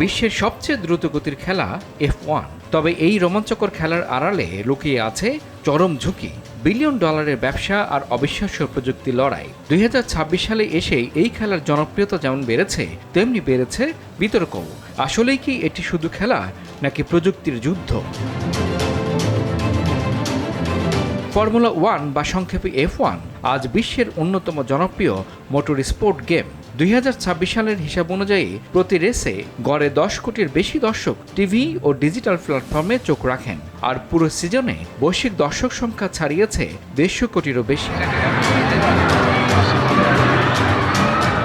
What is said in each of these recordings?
বিশ্বের সবচেয়ে দ্রুতগতির খেলা F1, তবে এই রোমাঞ্চকর খেলার আড়ালে লুকিয়ে আছে চরম ঝুঁকি, বিলিয়ন ডলারের ব্যবসা আর অবিশ্বাস্য প্রযুক্তি লড়াই। 2026 সালে এসে এই খেলার জনপ্রিয়তা যেমন বেড়েছে, তেমনি বেড়েছে বিতর্কও। আসলেই কি এটি শুধু খেলা নাকি প্রযুক্তির যুদ্ধ? ফর্মুলা 1 বা সংক্ষেপে F1 আজ বিশ্বের অন্যতম জনপ্রিয় মোটর স্পোর্ট গেম। 2026 সালের হিসাব অনুযায়ী প্রতি রেসে গড়ে 10 কোটির বেশি দর্শক টিভি ও ডিজিটাল প্ল্যাটফর্মে চোখ রাখেন, আর পুরো সিজনে বৈশ্বিক দর্শক সংখ্যা ছাড়িয়েছে 150 কোটিরও বেশি।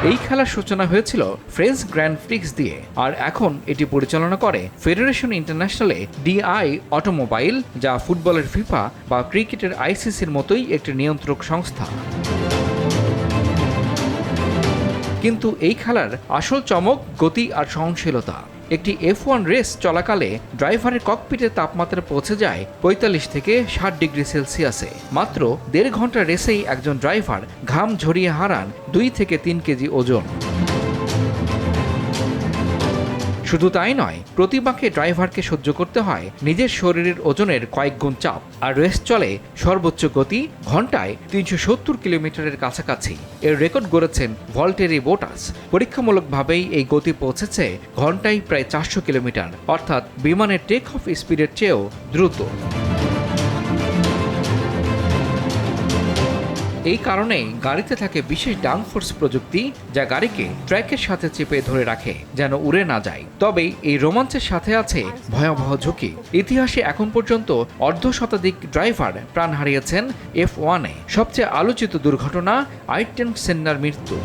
এই খেলার সূচনা হয়েছিল ফ্রেঞ্চ গ্র্যান্ড প্রিক্স দিয়ে, আর এখন এটি পরিচালনা করে ফেডারেশন ইন্টারন্যাশনালে DI অটোমোবাইল, যা ফুটবলের ফিফা বা ক্রিকেটের ICCর মতোই একটি নিয়ন্ত্রক সংস্থা। কিন্তু এই খেলার আসল চমক গতি আর সহনশীলতা। একটি F1 রেস চলাকালে ড্রাইভারের ককপিটের তাপমাত্রা পৌঁছে যায় 45 থেকে 60 ডিগ্রি সেলসিয়াসে। মাত্র 1.5 ঘন্টা রেসেই একজন ড্রাইভার ঘাম ঝরিয়ে হারান 2 থেকে 3 কেজি ওজন। শুধু তাই নয়, প্রতি বাঁকে ড্রাইভারকে সহ্য করতে হয় নিজের শরীরের ওজনের কয়েক গুণ চাপ, আর রেস চলে সর্বোচ্চ গতি ঘন্টায় 370 কিলোমিটারের কাছাকাছি। এর রেকর্ড গড়েছেন ভলটেরি বোটাস। পরীক্ষামূলকভাবেই এই গতি পৌঁছেছে ঘন্টায় প্রায় 400 কিলোমিটার, অর্থাৎ বিমানের টেক অফ স্পিডের চেয়েও দ্রুত। এই কারণেই গাড়িতে থাকে বিশেষ ডাউনফোর্স প্রযুক্তি, যা গাড়িকে ট্র্যাকের সাথে চেপে ধরে রাখে যেন উড়ে না যায়। তবে এই রোমাঞ্চের সাথে আছে ভয়াবহ ঝুঁকি। ইতিহাসে এখন পর্যন্ত অর্ধশতাধিক ড্রাইভার প্রাণ হারিয়েছেন F1-এ। সবচেয়ে আলোচিত দুর্ঘটনা আয়রটন সেন্নার মৃত্যু।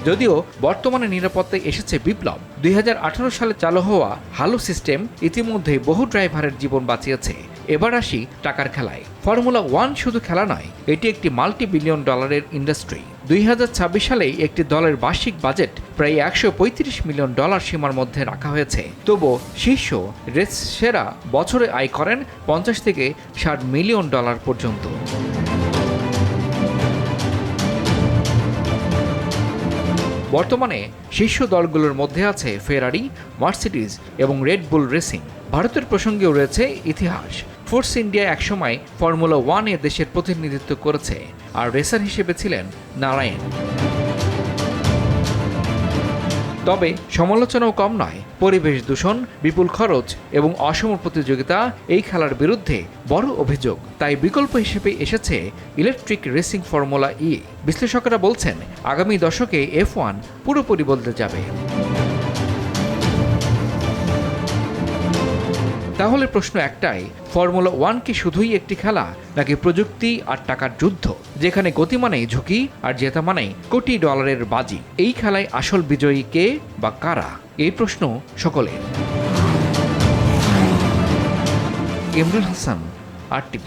যদিও বর্তমানে নিরাপত্তায় এসেছে বিপ্লব। 2018 সালে চালু হওয়া হালো সিস্টেম ইতিমধ্যেই বহু ড্রাইভারের জীবন বাঁচিয়েছে। এবার আসি টাকার খেলায়। ফর্মুলা 1 শুধু খেলা নয়, এটি একটি $multi-billion ইন্ডাস্ট্রি। 2026 সালেই একটি দলের বার্ষিক বাজেট প্রায় $135 মিলিয়ন সীমার মধ্যে রাখা হয়েছে। তবুও শীর্ষ রেস সেরা বছরে আয় করেন $50 থেকে $60 মিলিয়ন পর্যন্ত। বর্তমানে শীর্ষ দলগুলোর মধ্যে আছে ফেরারি, মার্সিডিজ এবং রেড বুল রেসিং। ভারতের প্রসঙ্গেও রয়েছে ইতিহাস। ফোর্স ইন্ডিয়া একসময় ফর্মুলা 1-এ দেশের প্রতিনিধিত্ব করেছে, আর রেসার হিসেবে ছিলেন নারায়ণ। তবে সমালোচনাও কম নয়। পরিবেশ দূষণ, বিপুল খরচ এবং অসম প্রতিযোগিতা এই খেলার বিরুদ্ধে বড় অভিযোগ। তাই বিকল্প হিসেবে এসেছে ইলেকট্রিক রেসিং ফর্মুলা E। বিশ্লেষকরা বলছেন, আগামী দশকে F1 পুরোপুরি বদলে যাবে। তাহলে প্রশ্ন একটাই, ফর্মুলা 1 কি শুধুই একটি খেলা, নাকি প্রযুক্তি আর টাকার যুদ্ধ, যেখানে গতি মানেই ঝুঁকি আর জেতা মানেই কোটি ডলারের বাজি? এই খেলায় আসল বিজয়ী কে বা কারা? এই প্রশ্ন সকলের। ইমরুল হাসান, RTV।